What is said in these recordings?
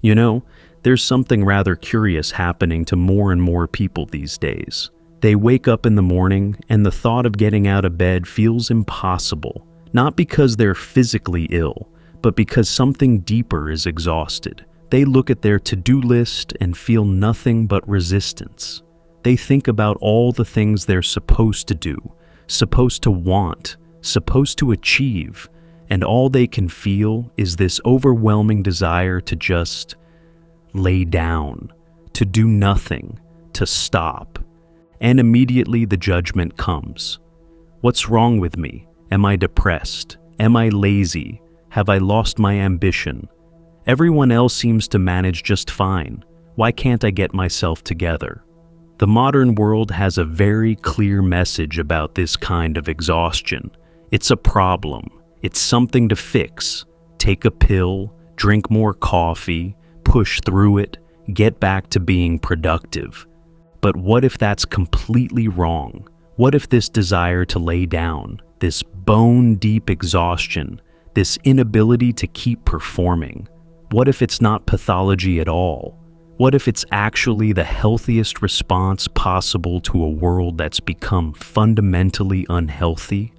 You know, there's something rather curious happening to more and more people these days. They wake up in the morning and the thought of getting out of bed feels impossible, not because they're physically ill, but because something deeper is exhausted. They look at their to-do list and feel nothing but resistance. They think about all the things they're supposed to do, supposed to want, supposed to achieve, and all they can feel is this overwhelming desire to just lay down, to do nothing, to stop. And immediately the judgment comes. What's wrong with me? Am I depressed? Am I lazy? Have I lost my ambition? Everyone else seems to manage just fine. Why can't I get myself together? The modern world has a very clear message about this kind of exhaustion. It's a problem. It's something to fix. Take a pill, drink more coffee, push through it, get back to being productive. But what if that's completely wrong? What if this desire to lay down, this bone-deep exhaustion, this inability to keep performing, what if it's not pathology at all? What if it's actually the healthiest response possible to a world that's become fundamentally unhealthy?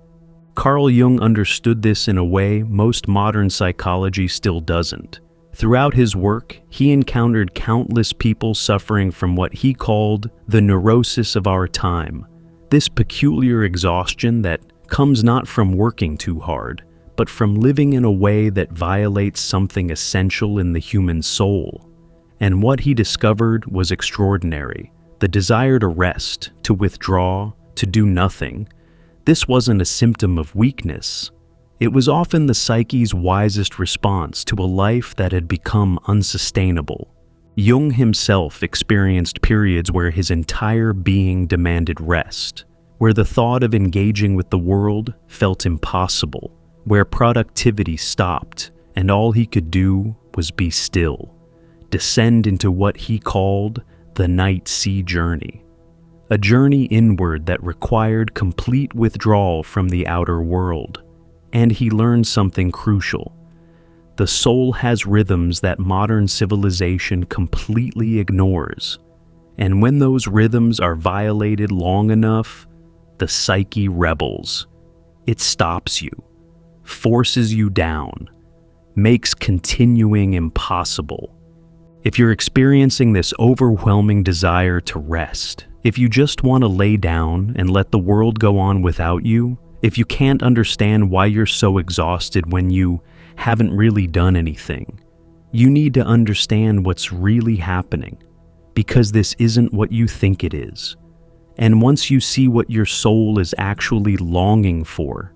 Carl Jung understood this in a way most modern psychology still doesn't. Throughout his work, he encountered countless people suffering from what he called the neurosis of our time, this peculiar exhaustion that comes not from working too hard, but from living in a way that violates something essential in the human soul. And what he discovered was extraordinary: the desire to rest, to withdraw, to do nothing. This wasn't a symptom of weakness. It was often the psyche's wisest response to a life that had become unsustainable. Jung himself experienced periods where his entire being demanded rest, where the thought of engaging with the world felt impossible, where productivity stopped and all he could do was be still, descend into what he called the night sea journey. A journey inward that required complete withdrawal from the outer world. And he learned something crucial. The soul has rhythms that modern civilization completely ignores. And when those rhythms are violated long enough, the psyche rebels. It stops you, forces you down, makes continuing impossible. If you're experiencing this overwhelming desire to rest, if you just want to lay down and let the world go on without you, if you can't understand why you're so exhausted when you haven't really done anything, you need to understand what's really happening, because this isn't what you think it is. And once you see what your soul is actually longing for,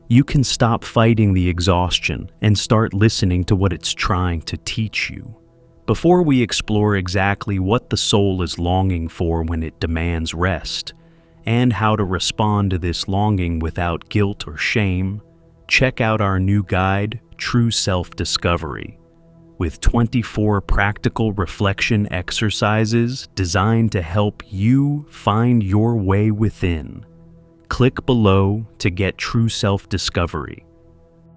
you can stop fighting the exhaustion and start listening to what it's trying to teach you. Before we explore exactly what the soul is longing for when it demands rest, and how to respond to this longing without guilt or shame, check out our new guide, True Self-Discovery, with 24 practical reflection exercises designed to help you find your way within. Click below to get True Self-Discovery.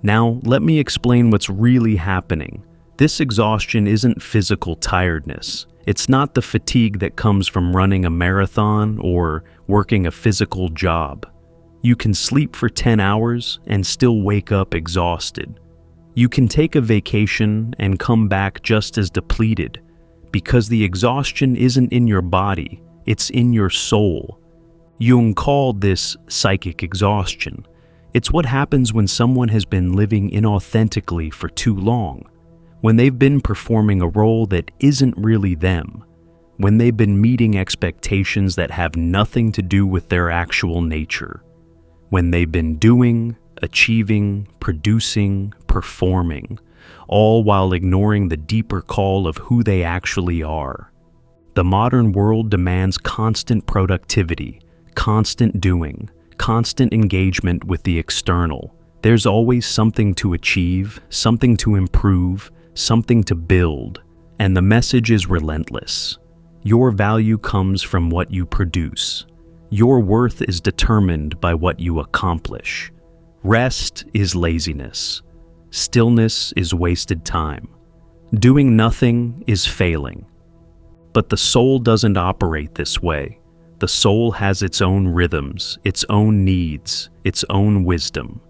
Now, let me explain what's really happening. This exhaustion isn't physical tiredness. It's not the fatigue that comes from running a marathon or working a physical job. You can sleep for 10 hours and still wake up exhausted. You can take a vacation and come back just as depleted, because the exhaustion isn't in your body, it's in your soul. Jung called this psychic exhaustion. It's what happens when someone has been living inauthentically for too long. When they've been performing a role that isn't really them, when they've been meeting expectations that have nothing to do with their actual nature, when they've been doing, achieving, producing, performing, all while ignoring the deeper call of who they actually are. The modern world demands constant productivity, constant doing, constant engagement with the external. There's always something to achieve, something to improve, something to build, and the message is relentless. Your value comes from what you produce. Your worth is determined by what you accomplish. Rest is laziness. Stillness is wasted time. Doing nothing is failing. But the soul doesn't operate this way. The soul has its own rhythms, its own needs, its own wisdom.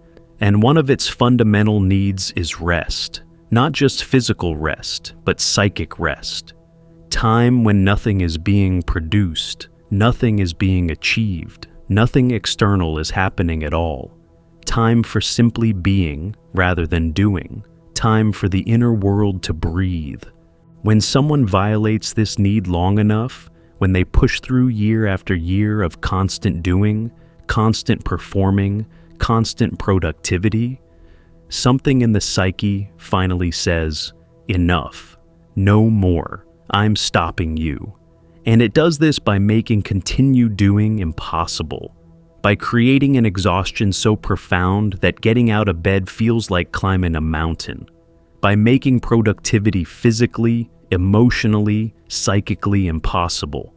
And one of its fundamental needs is rest. Not just physical rest, but psychic rest. Time when nothing is being produced, nothing is being achieved, nothing external is happening at all. Time for simply being rather than doing. Time for the inner world to breathe. When someone violates this need long enough, when they push through year after year of constant doing, constant performing, constant productivity, something in the psyche finally says, enough, no more, I'm stopping you. And it does this by making continued doing impossible, by creating an exhaustion so profound that getting out of bed feels like climbing a mountain, by making productivity physically, emotionally, psychically impossible.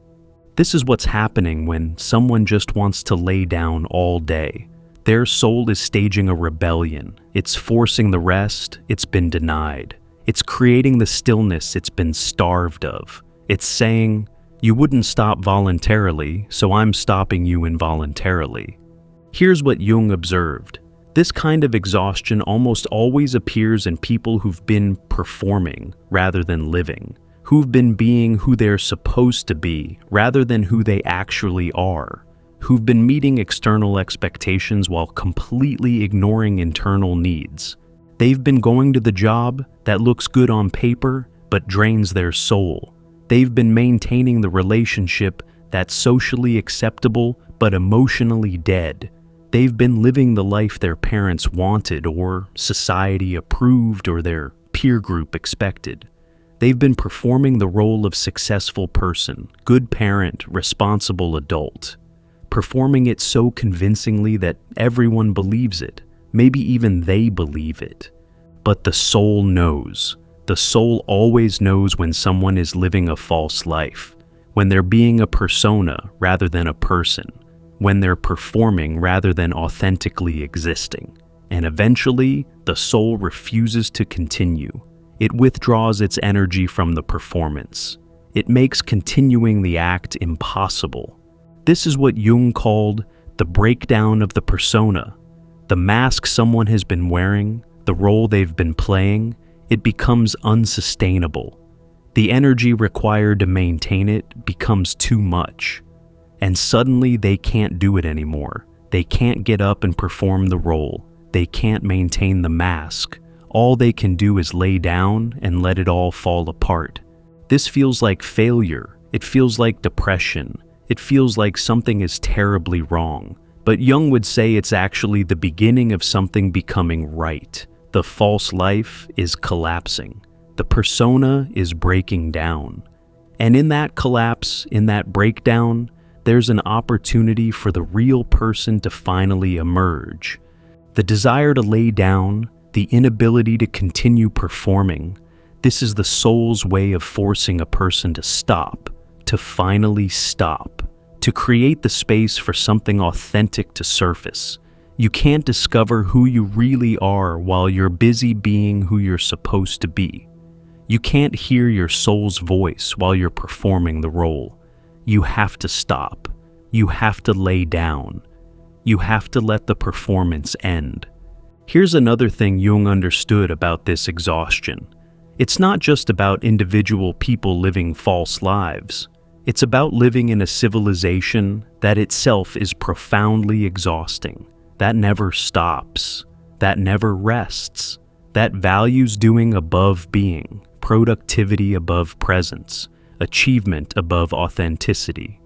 This is what's happening when someone just wants to lay down all day. Their soul is staging a rebellion. It's forcing the rest it's been denied. It's creating the stillness it's been starved of. It's saying, you wouldn't stop voluntarily, so I'm stopping you involuntarily. Here's what Jung observed. This kind of exhaustion almost always appears in people who've been performing rather than living, who've been being who they're supposed to be rather than who they actually are, who've been meeting external expectations while completely ignoring internal needs. They've been going to the job that looks good on paper but drains their soul. They've been maintaining the relationship that's socially acceptable but emotionally dead. They've been living the life their parents wanted or society approved or their peer group expected. They've been performing the role of successful person, good parent, responsible adult, performing it so convincingly that everyone believes it, maybe even they believe it. But the soul knows. The soul always knows when someone is living a false life, when they're being a persona rather than a person, when they're performing rather than authentically existing. And eventually, the soul refuses to continue. It withdraws its energy from the performance. It makes continuing the act impossible. This is what Jung called the breakdown of the persona. The mask someone has been wearing, the role they've been playing, it becomes unsustainable. The energy required to maintain it becomes too much. And suddenly they can't do it anymore. They can't get up and perform the role. They can't maintain the mask. All they can do is lay down and let it all fall apart. This feels like failure. It feels like depression. It feels like something is terribly wrong. But Jung would say it's actually the beginning of something becoming right. The false life is collapsing. The persona is breaking down. And in that collapse, in that breakdown, there's an opportunity for the real person to finally emerge. The desire to lay down, the inability to continue performing, this is the soul's way of forcing a person to stop, to finally stop, to create the space for something authentic to surface. You can't discover who you really are while you're busy being who you're supposed to be. You can't hear your soul's voice while you're performing the role. You have to stop. You have to lay down. You have to let the performance end. Here's another thing Jung understood about this exhaustion. It's not just about individual people living false lives. It's about living in a civilization that itself is profoundly exhausting, that never stops, that never rests, that values doing above being, productivity above presence, achievement above authenticity.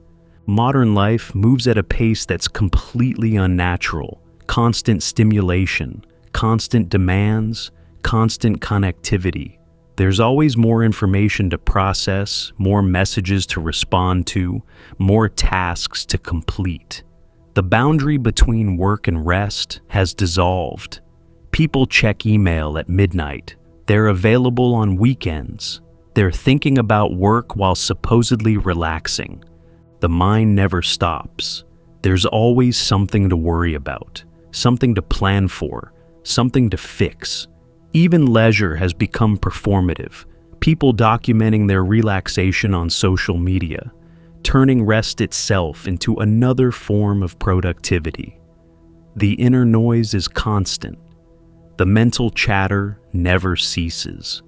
Modern life moves at a pace that's completely unnatural. Constant stimulation, constant demands, constant connectivity. There's always more information to process, more messages to respond to, more tasks to complete. The boundary between work and rest has dissolved. People check email at midnight. They're available on weekends. They're thinking about work while supposedly relaxing. The mind never stops. There's always something to worry about, something to plan for, something to fix. Even leisure has become performative. People documenting their relaxation on social media, turning rest itself into another form of productivity. The inner noise is constant. The mental chatter never ceases.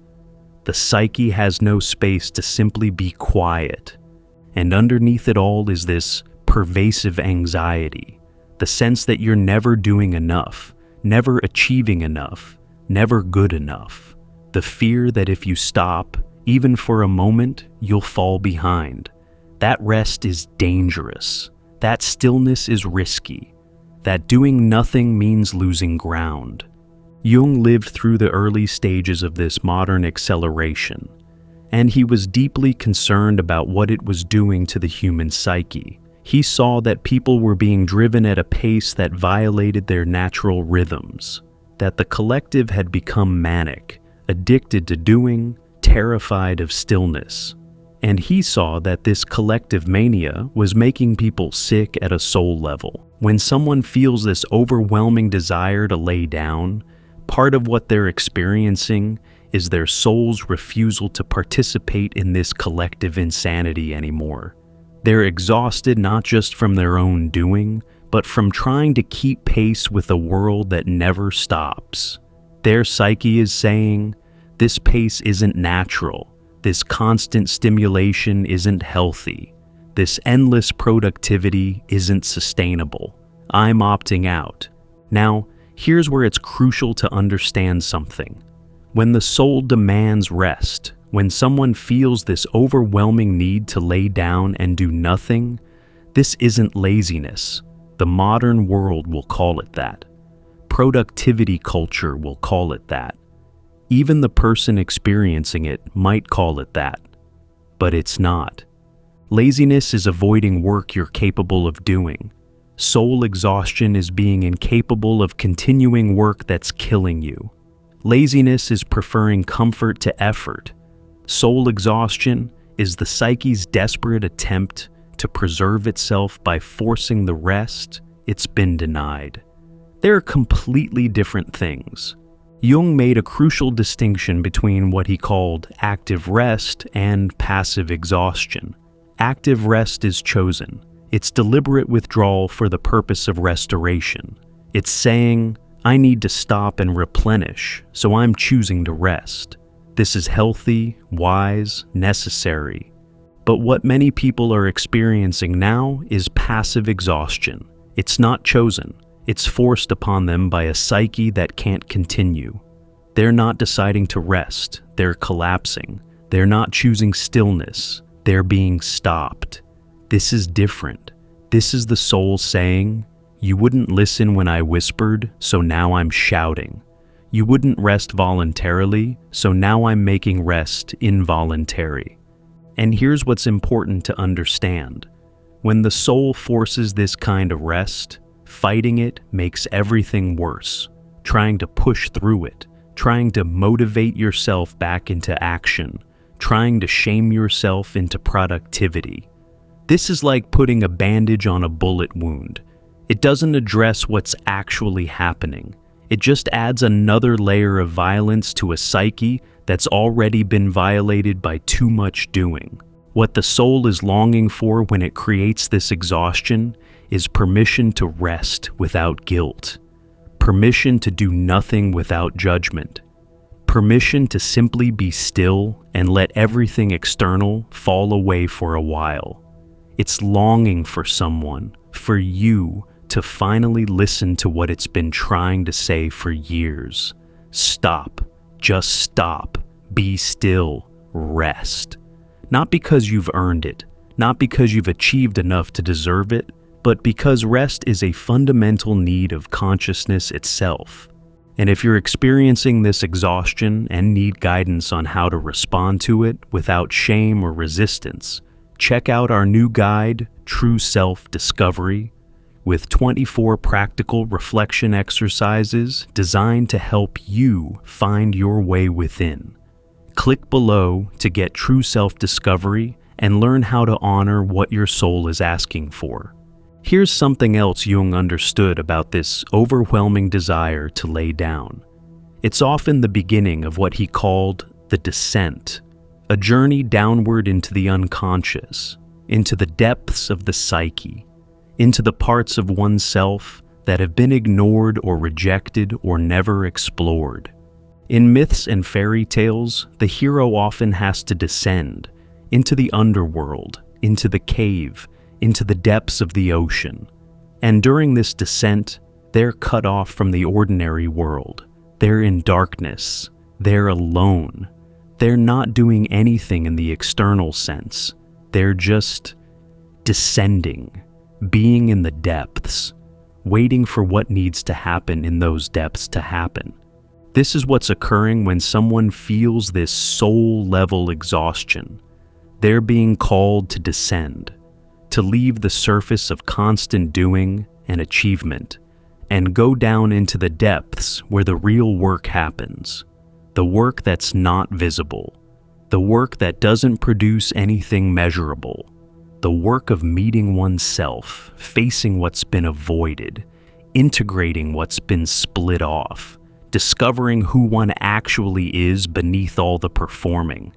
The psyche has no space to simply be quiet. And underneath it all is this pervasive anxiety, the sense that you're never doing enough, never achieving enough, never good enough. The fear that if you stop, even for a moment, you'll fall behind. That rest is dangerous. That stillness is risky. That doing nothing means losing ground. Jung lived through the early stages of this modern acceleration, and he was deeply concerned about what it was doing to the human psyche. He saw that people were being driven at a pace that violated their natural rhythms, that the collective had become manic, addicted to doing, terrified of stillness. And he saw that this collective mania was making people sick at a soul level. When someone feels this overwhelming desire to lay down, part of what they're experiencing is their soul's refusal to participate in this collective insanity anymore. They're exhausted not just from their own doing, but from trying to keep pace with a world that never stops. Their psyche is saying, this pace isn't natural, this constant stimulation isn't healthy, this endless productivity isn't sustainable. I'm opting out. Now, here's where it's crucial to understand something. When the soul demands rest, when someone feels this overwhelming need to lay down and do nothing, this isn't laziness. The modern world will call it that. Productivity culture will call it that. Even the person experiencing it might call it that. But it's not. Laziness is avoiding work you're capable of doing. Soul exhaustion is being incapable of continuing work that's killing you. Laziness is preferring comfort to effort. Soul exhaustion is the psyche's desperate attempt to preserve itself by forcing the rest it's been denied. They're completely different things. Jung made a crucial distinction between what he called active rest and passive exhaustion. Active rest is chosen. It's deliberate withdrawal for the purpose of restoration. It's saying, I need to stop and replenish, so I'm choosing to rest. This is healthy, wise, necessary. But what many people are experiencing now is passive exhaustion. It's not chosen. It's forced upon them by a psyche that can't continue. They're not deciding to rest. They're collapsing. They're not choosing stillness. They're being stopped. This is different. This is the soul saying, you wouldn't listen when I whispered, so now I'm shouting. You wouldn't rest voluntarily, so now I'm making rest involuntary. And here's what's important to understand. When the soul forces this kind of rest, fighting it makes everything worse. Trying to push through it, trying to motivate yourself back into action, trying to shame yourself into productivity. This is like putting a bandage on a bullet wound. It doesn't address what's actually happening. It just adds another layer of violence to a psyche that's already been violated by too much doing. What the soul is longing for when it creates this exhaustion is permission to rest without guilt, permission to do nothing without judgment, permission to simply be still and let everything external fall away for a while. It's longing for someone, for you, to finally listen to what it's been trying to say for years. Stop. Just stop. Be still. Rest. Not because you've earned it, not because you've achieved enough to deserve it, but because rest is a fundamental need of consciousness itself. And if you're experiencing this exhaustion and need guidance on how to respond to it without shame or resistance, check out our new guide, True Self-Discovery, with 24 practical reflection exercises designed to help you find your way within. Click below to get True Self-Discovery and learn how to honor what your soul is asking for. Here's something else Jung understood about this overwhelming desire to lay down. It's often the beginning of what he called the descent, a journey downward into the unconscious, into the depths of the psyche, into the parts of oneself that have been ignored or rejected or never explored. In myths and fairy tales, the hero often has to descend into the underworld, into the cave, into the depths of the ocean. And during this descent, they're cut off from the ordinary world. They're in darkness. They're alone. They're not doing anything in the external sense. They're just descending, being in the depths, waiting for what needs to happen in those depths to happen. This is what's occurring when someone feels this soul-level exhaustion. They're being called to descend, to leave the surface of constant doing and achievement, and go down into the depths where the real work happens. The work that's not visible. The work that doesn't produce anything measurable. The work of meeting oneself, facing what's been avoided, integrating what's been split off, discovering who one actually is beneath all the performing.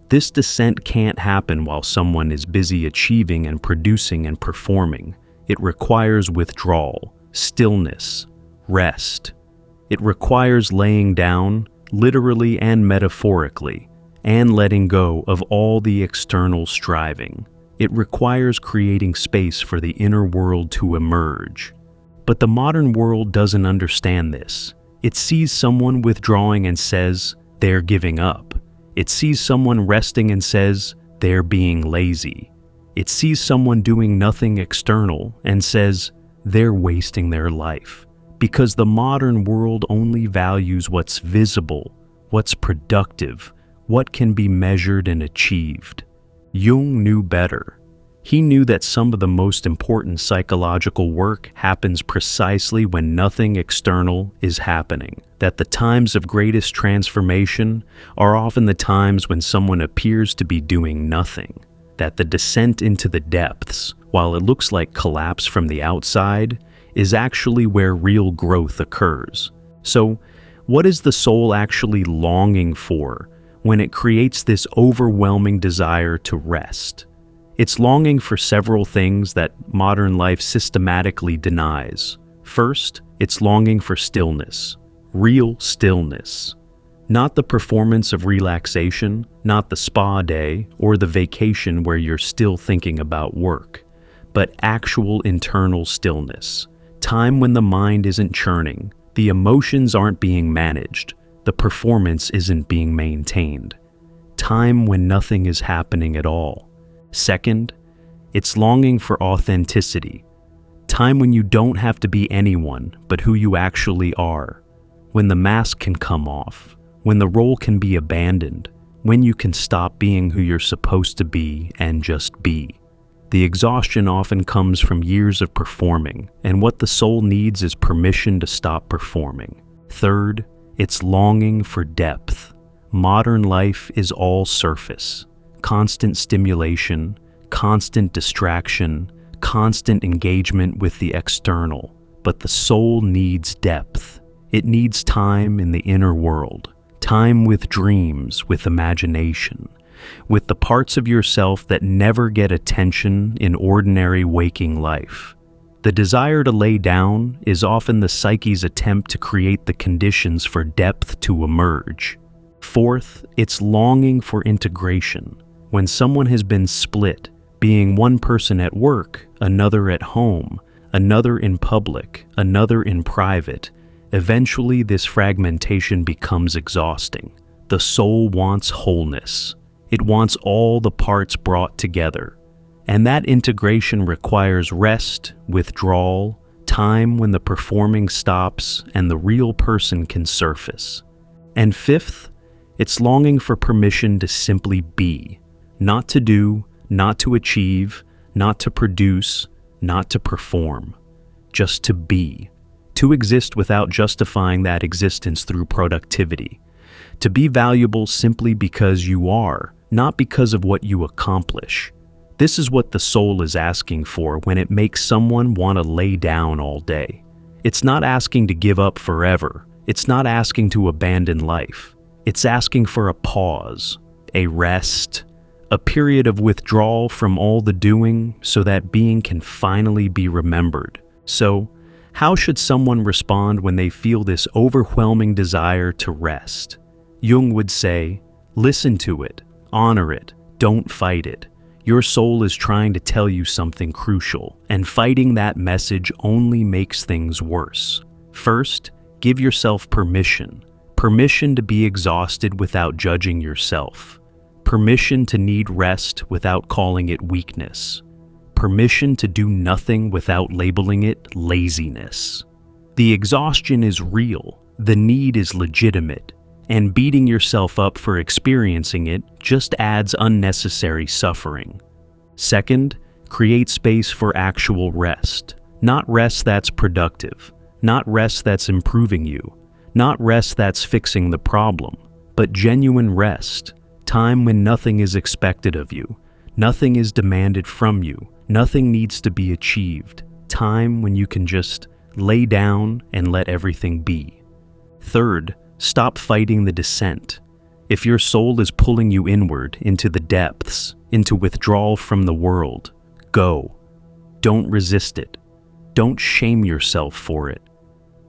This descent can't happen while someone is busy achieving and producing and performing. It requires withdrawal, stillness, rest. It requires laying down, literally and metaphorically, and letting go of all the external striving. It requires creating space for the inner world to emerge. But the modern world doesn't understand this. It sees someone withdrawing and says, they're giving up. It sees someone resting and says, they're being lazy. It sees someone doing nothing external and says, they're wasting their life. Because the modern world only values what's visible, what's productive, what can be measured and achieved. Jung knew better. He knew that some of the most important psychological work happens precisely when nothing external is happening. That the times of greatest transformation are often the times when someone appears to be doing nothing. That the descent into the depths, while it looks like collapse from the outside, is actually where real growth occurs. So, what is the soul actually longing for when it creates this overwhelming desire to rest? It's longing for several things that modern life systematically denies. First, it's longing for stillness, real stillness. Not the performance of relaxation, not the spa day or the vacation where you're still thinking about work, but actual internal stillness. Time when the mind isn't churning, the emotions aren't being managed, the performance isn't being maintained. Time when nothing is happening at all. Second, it's longing for authenticity. Time when you don't have to be anyone but who you actually are. When the mask can come off. When the role can be abandoned. When you can stop being who you're supposed to be and just be. The exhaustion often comes from years of performing, and what the soul needs is permission to stop performing. Third, it's longing for depth. Modern life is all surface. Constant stimulation, constant distraction, constant engagement with the external. But the soul needs depth. It needs time in the inner world. Time with dreams, with imagination, with the parts of yourself that never get attention in ordinary waking life. The desire to lay down is often the psyche's attempt to create the conditions for depth to emerge. Fourth, it's longing for integration. When someone has been split, being one person at work, another at home, another in public, another in private, eventually this fragmentation becomes exhausting. The soul wants wholeness. It wants all the parts brought together. And that integration requires rest, withdrawal, time when the performing stops and the real person can surface. And fifth, it's longing for permission to simply be. Not to do, not to achieve, not to produce, not to perform. Just to be. To exist without justifying that existence through productivity. To be valuable simply because you are, not because of what you accomplish. This is what the soul is asking for when it makes someone want to lay down all day. It's not asking to give up forever. It's not asking to abandon life. It's asking for a pause. a rest, a period of withdrawal from all the doing so that being can finally be remembered. So, how should someone respond when they feel this overwhelming desire to rest? Jung would say, listen to it, honor it, don't fight it. Your soul is trying to tell you something crucial, and fighting that message only makes things worse. First, give yourself permission. Permission to be exhausted without judging yourself. Permission to need rest without calling it weakness. Permission to do nothing without labeling it laziness. The exhaustion is real, the need is legitimate, and beating yourself up for experiencing it just adds unnecessary suffering. Second, create space for actual rest. Not rest that's productive, not rest that's improving you, not rest that's fixing the problem, but genuine rest, time when nothing is expected of you, nothing is demanded from you, nothing needs to be achieved, time when you can just lay down and let everything be. Third, stop fighting the descent. If your soul is pulling you inward, into the depths, into withdrawal from the world, go. Don't resist it. Don't shame yourself for it.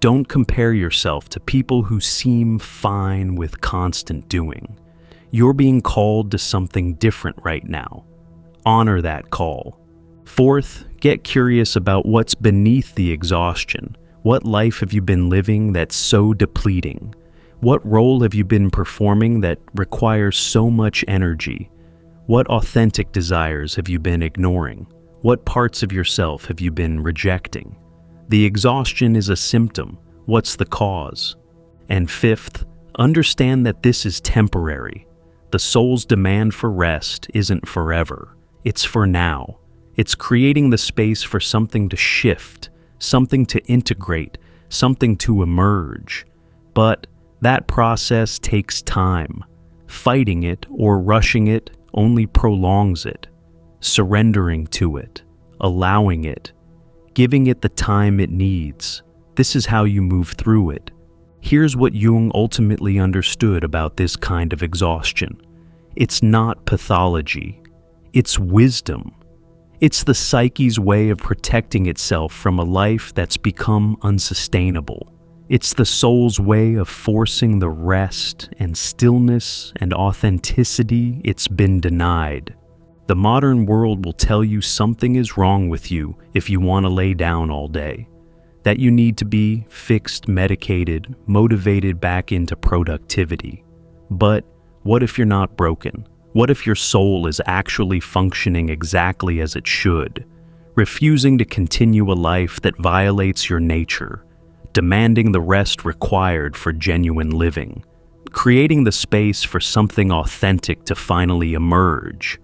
Don't compare yourself to people who seem fine with constant doing. You're being called to something different right now. Honor that call. Fourth, get curious about what's beneath the exhaustion. What life have you been living that's so depleting? What role have you been performing that requires so much energy? What authentic desires have you been ignoring? What parts of yourself have you been rejecting? The exhaustion is a symptom. What's the cause? And fifth, understand that this is temporary. The soul's demand for rest isn't forever. It's for now. It's creating the space for something to shift, something to integrate, something to emerge. But that process takes time. Fighting it or rushing it only prolongs it. Surrendering to it, allowing it, giving it the time it needs. This is how you move through it. Here's what Jung ultimately understood about this kind of exhaustion. It's not pathology. It's wisdom. It's the psyche's way of protecting itself from a life that's become unsustainable. It's the soul's way of forcing the rest and stillness and authenticity it's been denied. The modern world will tell you something is wrong with you if you want to lay down all day, that you need to be fixed, medicated, motivated back into productivity. But what if you're not broken? What if your soul is actually functioning exactly as it should, refusing to continue a life that violates your nature, demanding the rest required for genuine living, creating the space for something authentic to finally emerge?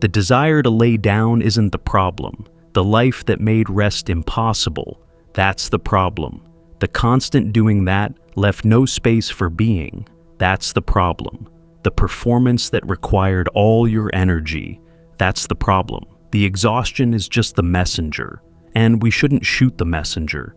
The desire to lay down isn't the problem. The life that made rest impossible, that's the problem. The constant doing that left no space for being, that's the problem. The performance that required all your energy, that's the problem. The exhaustion is just the messenger, and we shouldn't shoot the messenger.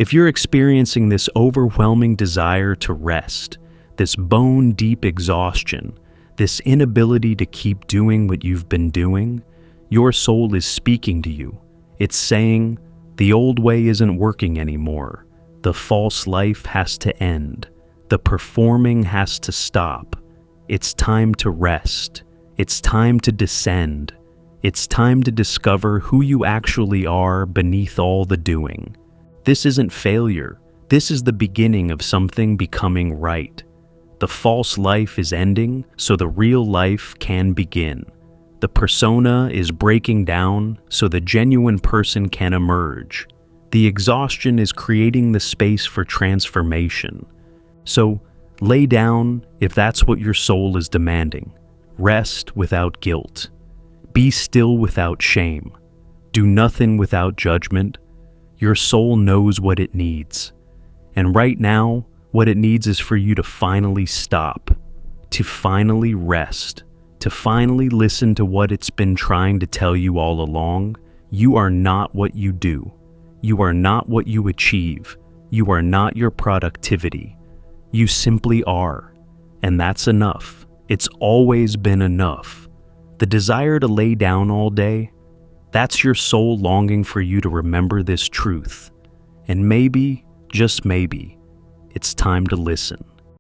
If you're experiencing this overwhelming desire to rest, this bone-deep exhaustion, this inability to keep doing what you've been doing, your soul is speaking to you. It's saying, the old way isn't working anymore. The false life has to end. The performing has to stop. It's time to rest. It's time to descend. It's time to discover who you actually are beneath all the doing. This isn't failure. This is the beginning of something becoming right. The false life is ending, so the real life can begin. The persona is breaking down, so the genuine person can emerge. The exhaustion is creating the space for transformation. So, lay down if that's what your soul is demanding. Rest without guilt. Be still without shame. Do nothing without judgment. Your soul knows what it needs. And right now, what it needs is for you to finally stop, to finally rest, to finally listen to what it's been trying to tell you all along. You are not what you do. You are not what you achieve. You are not your productivity. You simply are, and that's enough. It's always been enough. The desire to lay down all day, that's your soul longing for you to remember this truth. And maybe, just maybe, it's time to listen.